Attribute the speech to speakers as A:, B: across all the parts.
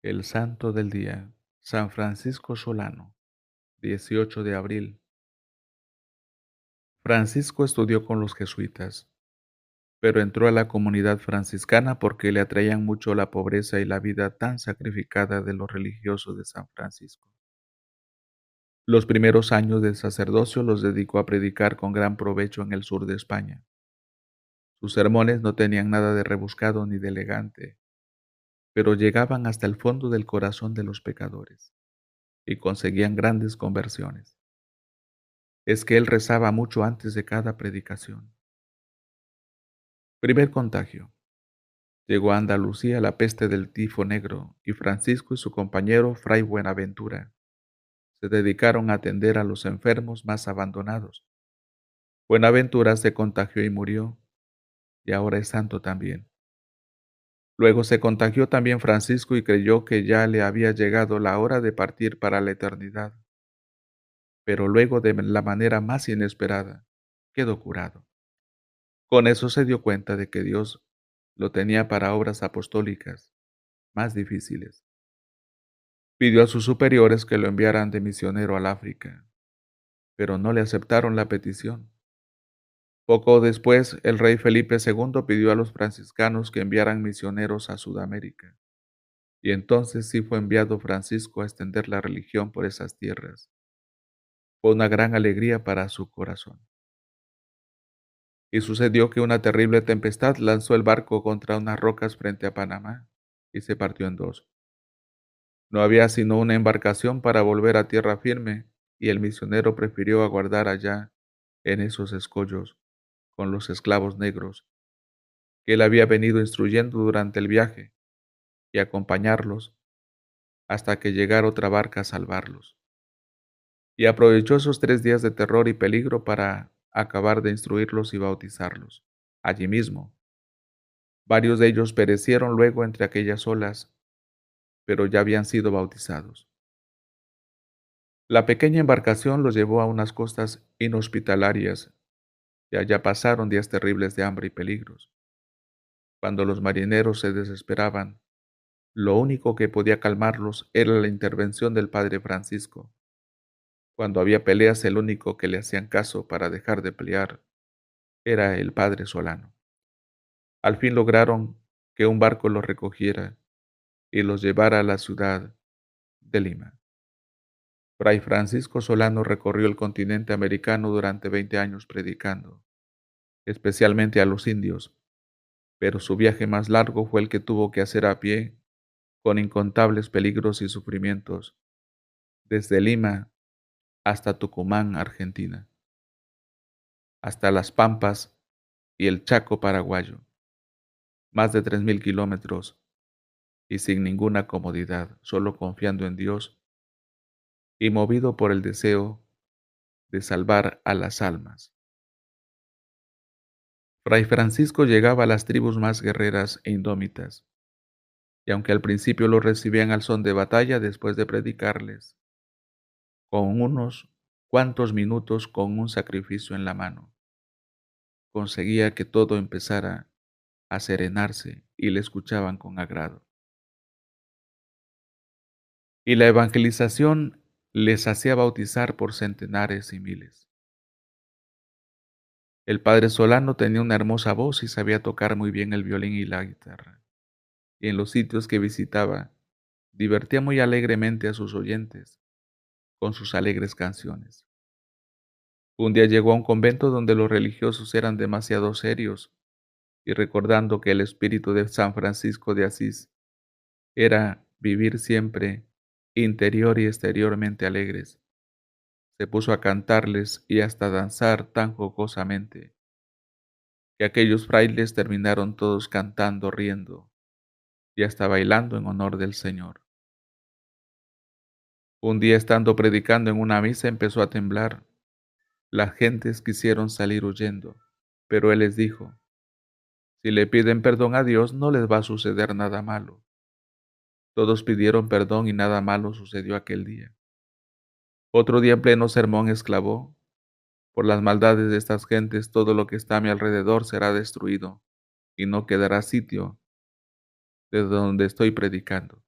A: El santo del día, San Francisco Solano, 18 de abril. Francisco estudió con los jesuitas, pero entró a la comunidad franciscana porque le atraían mucho la pobreza y la vida tan sacrificada de los religiosos de San Francisco. Los primeros años del sacerdocio los dedicó a predicar con gran provecho en el sur de España. Sus sermones no tenían nada de rebuscado ni de elegante, pero llegaban hasta el fondo del corazón de los pecadores y conseguían grandes conversiones. Es que él rezaba mucho antes de cada predicación. Primer contagio. Llegó a Andalucía la peste del tifo negro y Francisco y su compañero Fray Buenaventura se dedicaron a atender a los enfermos más abandonados. Buenaventura se contagió y murió, y ahora es santo también. Luego se contagió también Francisco y creyó que ya le había llegado la hora de partir para la eternidad, pero luego de la manera más inesperada, quedó curado. Con eso se dio cuenta de que Dios lo tenía para obras apostólicas más difíciles. Pidió a sus superiores que lo enviaran de misionero al África, pero no le aceptaron la petición. Poco después, el rey Felipe II pidió a los franciscanos que enviaran misioneros a Sudamérica, y entonces sí fue enviado Francisco a extender la religión por esas tierras. Fue una gran alegría para su corazón. Y sucedió que una terrible tempestad lanzó el barco contra unas rocas frente a Panamá, y se partió en dos. No había sino una embarcación para volver a tierra firme, y el misionero prefirió aguardar allá, en esos escollos, con los esclavos negros, que él había venido instruyendo durante el viaje, y acompañarlos hasta que llegara otra barca a salvarlos. Y aprovechó esos 3 días de terror y peligro para acabar de instruirlos y bautizarlos. Allí mismo, varios de ellos perecieron luego entre aquellas olas, pero ya habían sido bautizados. La pequeña embarcación los llevó a unas costas inhospitalarias y allá pasaron días terribles de hambre y peligros. Cuando los marineros se desesperaban, lo único que podía calmarlos era la intervención del padre Francisco. Cuando había peleas, el único que le hacían caso para dejar de pelear era el padre Solano. Al fin lograron que un barco los recogiera y los llevara a la ciudad de Lima. Fray Francisco Solano recorrió el continente americano durante 20 años predicando, especialmente a los indios, pero su viaje más largo fue el que tuvo que hacer a pie, con incontables peligros y sufrimientos, desde Lima hasta Tucumán, Argentina, hasta Las Pampas y el Chaco paraguayo, más de 3000 kilómetros, y sin ninguna comodidad, solo confiando en Dios y movido por el deseo de salvar a las almas. Fray Francisco llegaba a las tribus más guerreras e indómitas, y aunque al principio los recibían al son de batalla, después de predicarles, con unos cuantos minutos con un sacrificio en la mano, conseguía que todo empezara a serenarse y le escuchaban con agrado. Y la evangelización les hacía bautizar por centenares y miles. El padre Solano tenía una hermosa voz y sabía tocar muy bien el violín y la guitarra, y en los sitios que visitaba, divertía muy alegremente a sus oyentes con sus alegres canciones. Un día llegó a un convento donde los religiosos eran demasiado serios, y recordando que el espíritu de San Francisco de Asís era vivir siempre interior y exteriormente alegres, se puso a cantarles y hasta a danzar tan jocosamente, que aquellos frailes terminaron todos cantando, riendo y hasta bailando en honor del Señor. Un día, estando predicando en una misa, empezó a temblar. Las gentes quisieron salir huyendo, pero él les dijo: si le piden perdón a Dios, no les va a suceder nada malo. Todos pidieron perdón y nada malo sucedió aquel día. Otro día, en pleno sermón, exclamó: por las maldades de estas gentes, todo lo que está a mi alrededor será destruido, y no quedará sitio de donde estoy predicando.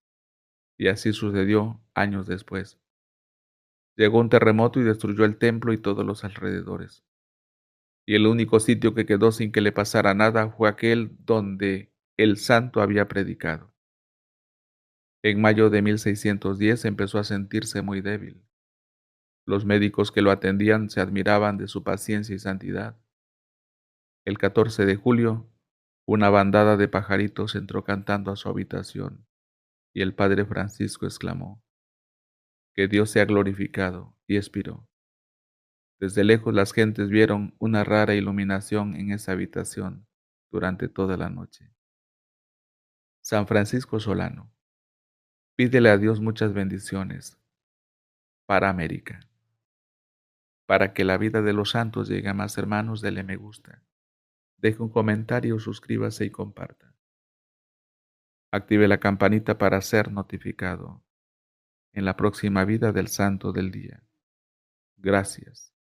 A: Y así sucedió años después. Llegó un terremoto y destruyó el templo y todos los alrededores. Y el único sitio que quedó sin que le pasara nada fue aquel donde el santo había predicado. En mayo de 1610 empezó a sentirse muy débil. Los médicos que lo atendían se admiraban de su paciencia y santidad. El 14 de julio, una bandada de pajaritos entró cantando a su habitación, y el padre Francisco exclamó: "Que Dios sea glorificado", y expiró. Desde lejos las gentes vieron una rara iluminación en esa habitación durante toda la noche. San Francisco Solano, pídele a Dios muchas bendiciones para América. Para que la vida de los santos llegue a más hermanos, dele me gusta. Deje un comentario, suscríbase y comparta. Active la campanita para ser notificado en la próxima vida del santo del día. Gracias.